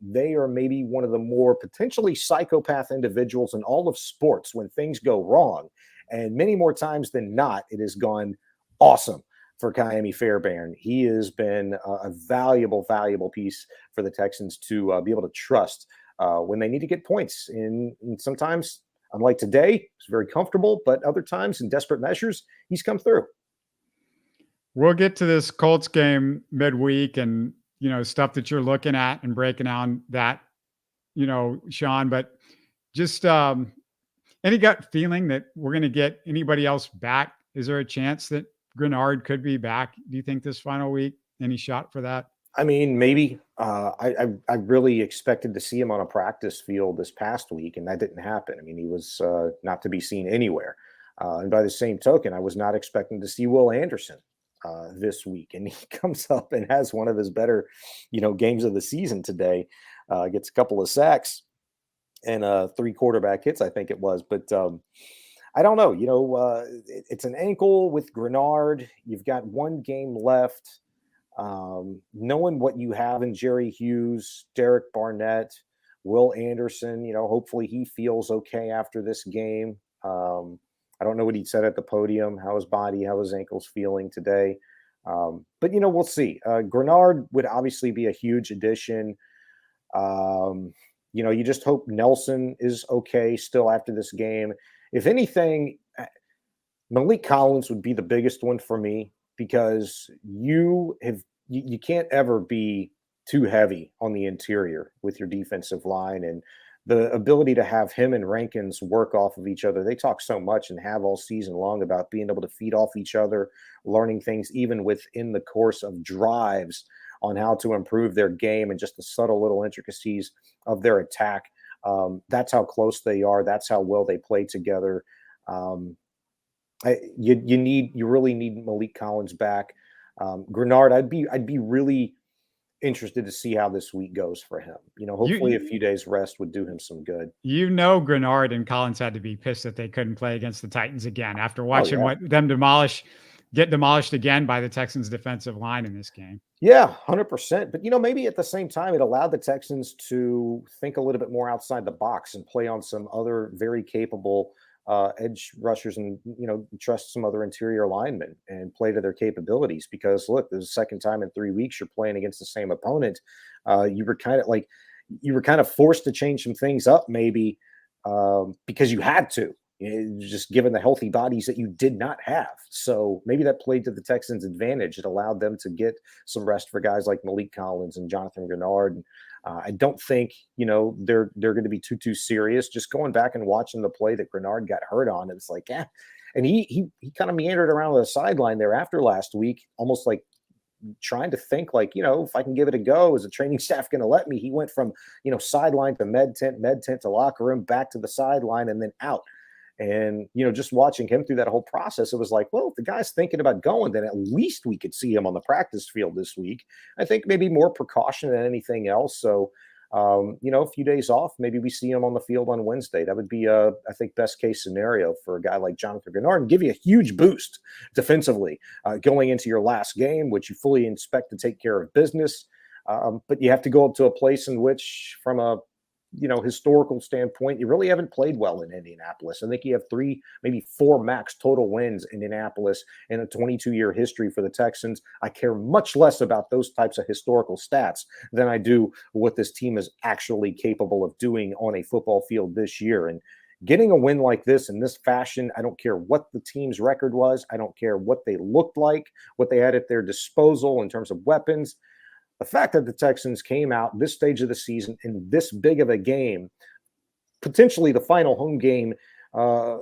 They are maybe one of the more potentially psychopath individuals in all of sports when things go wrong. And many more times than not, it has gone awesome for Kaimi Fairbairn. He has been a valuable piece for the Texans to be able to trust when they need to get points. And sometimes, unlike today, he's very comfortable, but other times in desperate measures, he's come through. We'll get to this Colts game midweek and stuff that you're looking at and breaking down that, Sean, but just any gut feeling that we're going to get anybody else back? Is there a chance that Grenard could be back, do you think, this final week? Any shot for that? I mean, maybe. I really expected to see him on a practice field this past week, and that didn't happen. I mean, he was not to be seen anywhere. And by the same token, I was not expecting to see Will Anderson this week, and he comes up and has one of his better, games of the season today. Gets a couple of sacks and 3 quarterback hits, I think it was. But I don't know. It's an ankle with Grenard. You've got 1 game left. Knowing what you have in Jerry Hughes, Derek Barnett, Will Anderson, hopefully he feels okay after this game. I don't know what he said at the podium, how his ankle's feeling today. But, we'll see. Grenard would obviously be a huge addition. You just hope Nelson is okay still after this game. If anything, Malik Collins would be the biggest one for me, because you can't ever be too heavy on the interior with your defensive line, and the ability to have him and Rankins work off of each other. They talk so much and have all season long about being able to feed off each other, learning things even within the course of drives on how to improve their game and just the subtle little intricacies of their attack. That's how close they are. That's how well they play together. You really need Malik Collins back. Grenard, I'd be really interested to see how this week goes for him. Hopefully a few days rest would do him some good. Grenard and Collins had to be pissed that they couldn't play against the Titans again after watching them get demolished again by the Texans defensive line in this game. Yeah, 100%. But, maybe at the same time, it allowed the Texans to think a little bit more outside the box and play on some other very capable edge rushers and, trust some other interior linemen and play to their capabilities. Because look, this is the second time in 3 weeks you're playing against the same opponent. You were kind of forced to change some things up, maybe because you had to, just given the healthy bodies that you did not have. So maybe that played to the Texans' advantage. It allowed them to get some rest for guys like Malik Collins and Jonathan Grenard. And I don't think, they're going to be too serious. Just going back and watching the play that Grenard got hurt on, it's like, yeah. And he kind of meandered around the sideline there after last week, almost like trying to think like, if I can give it a go, is the training staff going to let me? He went from, sideline to med tent to locker room, back to the sideline, and then out. And, just watching him through that whole process, it was like, well, if the guy's thinking about going, then at least we could see him on the practice field this week. I think maybe more precaution than anything else. So, a few days off, maybe we see him on the field on Wednesday. That would be, I think, best case scenario for a guy like Jonathan Grenard and give you a huge boost defensively going into your last game, which you fully expect to take care of business. But you have to go up to a place in which, from a historical standpoint, you really haven't played well in Indianapolis. I think you have 3, maybe 4 max total wins in Indianapolis in a 22-year history for the Texans. I care much less about those types of historical stats than I do what this team is actually capable of doing on a football field this year. And getting a win like this in this fashion, I don't care what the team's record was. I don't care what they looked like, what they had at their disposal in terms of weapons. The fact that the Texans came out this stage of the season in this big of a game, potentially the final home game, of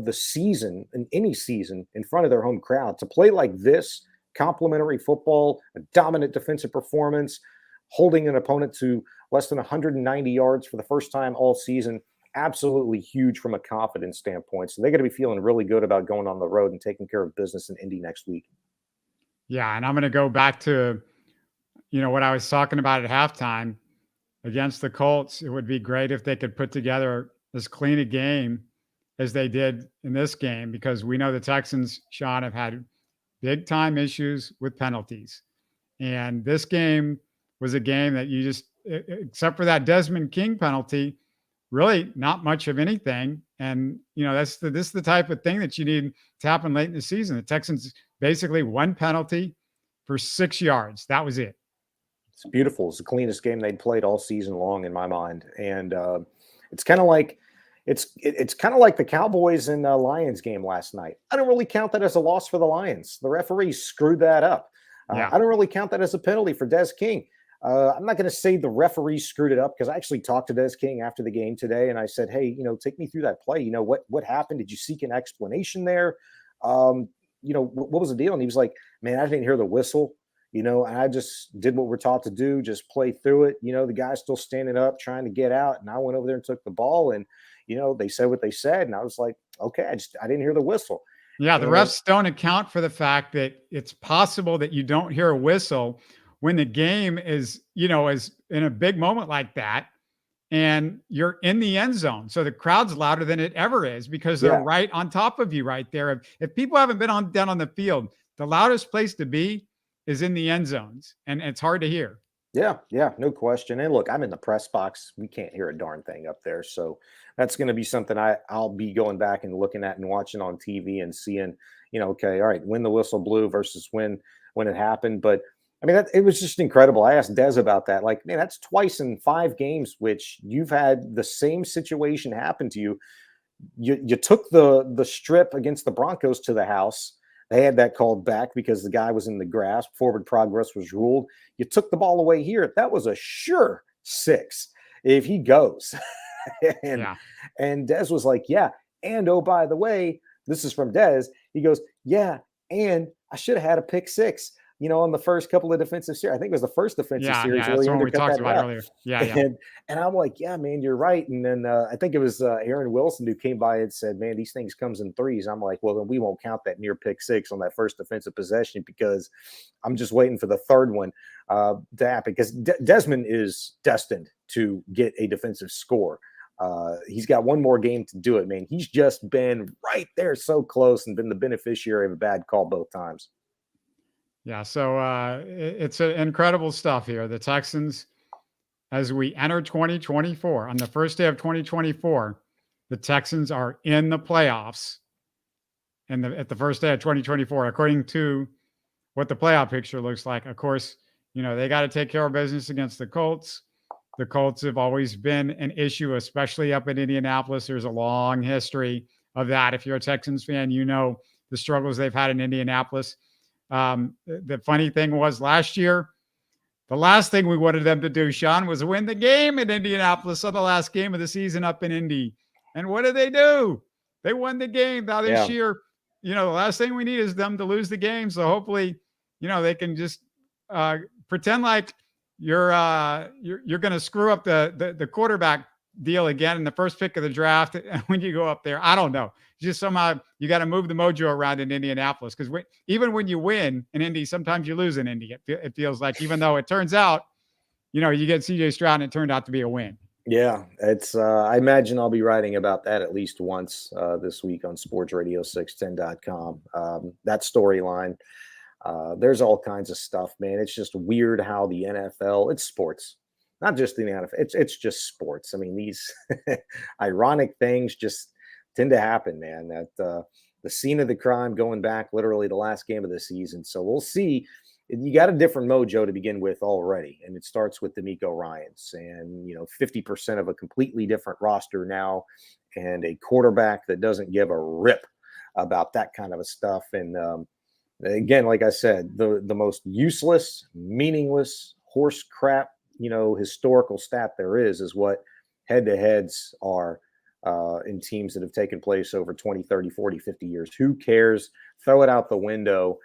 the season, in any season, in front of their home crowd, to play like this, complimentary football, a dominant defensive performance, holding an opponent to less than 190 yards for the first time all season, absolutely huge from a confidence standpoint. So they're going to be feeling really good about going on the road and taking care of business in Indy next week. Yeah, and I'm going to go back to what I was talking about at halftime against the Colts. It would be great if they could put together as clean a game as they did in this game, because we know the Texans, Shaun, have had big time issues with penalties. And this game was a game that you just, except for that Desmond King penalty, really not much of anything. And, this is the type of thing that you need to happen late in the season. The Texans basically 1 penalty for 6 yards. That was it. It's beautiful. It's the cleanest game they'd played all season long in my mind. And it's kind of like it's kind of like the Cowboys and Lions game last night. I don't really count that as a loss for the Lions. The referees screwed that up. I don't really count that as a penalty for Des King. I'm not going to say the referees screwed it up, because I actually talked to Des King after the game today, and I said, hey, take me through that play. What happened? Did you seek an explanation there? What was the deal? And he was like, man, I didn't hear the whistle. And I just did what we're taught to do, just play through it. The guy's still standing up trying to get out. And I went over there and took the ball, and, they said what they said. And I was like, okay, I didn't hear the whistle. Yeah. The refs don't account for the fact that it's possible that you don't hear a whistle when the game is in a big moment like that, and you're in the end zone. So the crowd's louder than it ever is, because they're right on top of you right there. If people haven't been down on the field, the loudest place to be is in the end zones, and it's hard to hear. Yeah, no question. And look, I'm in the press box. We can't hear a darn thing up there. So that's going to be something I'll be going back and looking at and watching on TV and seeing, okay, all right, when the whistle blew versus when it happened. But I mean, it was just incredible. I asked Des about that. Like, man, that's twice in 5 games, which you've had the same situation happen to you. You took the strip against the Broncos to the house. They had that called back because the guy was in the grass. Forward progress was ruled. You took the ball away here. That was a sure 6 if he goes. And Des was like, yeah. And oh, by the way, this is from Des. He goes, yeah, and I should have had a pick 6. On the first couple of defensive series. I think it was the first defensive series. Yeah, that's the one we talked about earlier. Yeah. And I'm like, yeah, man, you're right. And then I think it was Aaron Wilson who came by and said, man, these things comes in 3s. I'm like, well, then we won't count that near pick 6 on that first defensive possession, because I'm just waiting for the third one to happen, because Desmond is destined to get a defensive score. He's got one more game to do it, man. He's just been right there so close and been the beneficiary of a bad call both times. Yeah, so it's incredible stuff here. The Texans, as we enter 2024, on the first day of 2024, the Texans are in the playoffs at the first day of 2024, according to what the playoff picture looks like. Of course, they got to take care of business against the Colts. The Colts have always been an issue, especially up in Indianapolis. There's a long history of that. If you're a Texans fan, the struggles they've had in Indianapolis. The funny thing was last year, the last thing we wanted them to do, Shaun, was win the game in Indianapolis on the last game of the season up in Indy. And what did they do? They won the game. Now this year, the last thing we need is them to lose the game. So hopefully, they can just pretend like you're going to screw up the quarterback deal again in the first pick of the draft when you go up there. I don't know. Just somehow you got to move the mojo around in Indianapolis, because even when you win in Indy, sometimes you lose in Indy. It feels like, even though it turns out, you get CJ Stroud and it turned out to be a win. Yeah, it's. I imagine I'll be writing about that at least once this week on sportsradio610.com. That storyline. There's all kinds of stuff, man. It's just weird how the NFL, it's sports, not just the NFL. It's just sports. I mean, these ironic things just tend to happen, man. That the scene of the crime going back literally the last game of the season. So we'll see. You got a different mojo to begin with already, and it starts with the Nico Ryans, and 50% of a completely different roster now, and a quarterback that doesn't give a rip about that kind of a stuff. And again, like I said, the most useless, meaningless horse crap, historical stat there is what head-to-heads are in teams that have taken place over 20, 30, 40, 50 years. Who cares? Throw it out the window.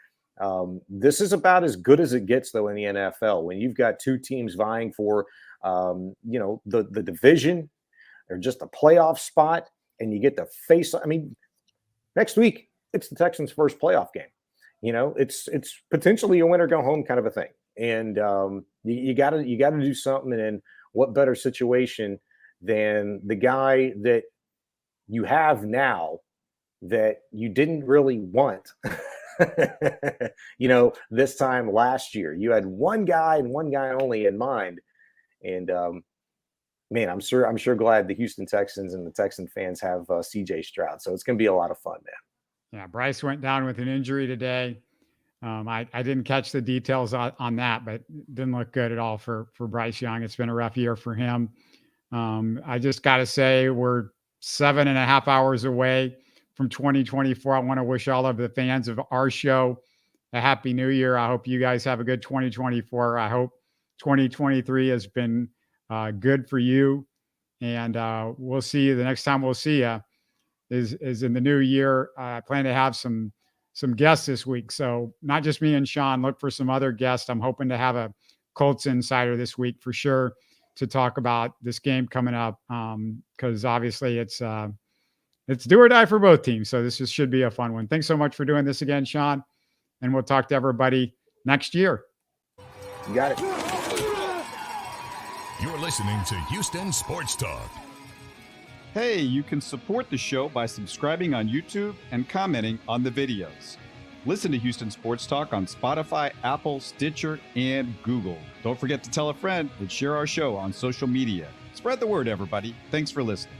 This is about as good as it gets, though, in the NFL. When you've got two teams vying for, the division or just a playoff spot, and you get to face. I mean, next week it's the Texans' first playoff game. It's potentially a win or go home kind of a thing, and you got to do something. And what better situation than the guy that you have now that you didn't really want? This time last year, you had one guy and one guy only in mind. And man, I'm sure glad the Houston Texans and the Texan fans have CJ Stroud. So it's going to be a lot of fun, man. Yeah, Bryce went down with an injury today. I didn't catch the details on that, but didn't look good at all for Bryce Young. It's been a rough year for him. I just got to say, we're 7.5 hours away from 2024. I want to wish all of the fans of our show a happy new year. I hope you guys have a good 2024. I hope 2023 has been good for you. And we'll see you the next time we'll see you is in the new year. I plan to have some guests this week. So not just me and Shaun, look for some other guests. I'm hoping to have a Colts insider this week for sure to talk about this game coming up. Because obviously it's do or die for both teams. So this should be a fun one. Thanks so much for doing this again, Shaun. And we'll talk to everybody next year. You got it. You're listening to Houston Sports Talk. Hey, you can support the show by subscribing on YouTube and commenting on the videos. Listen to Houston Sports Talk on Spotify, Apple, Stitcher, and Google. Don't forget to tell a friend and share our show on social media. Spread the word, everybody. Thanks for listening.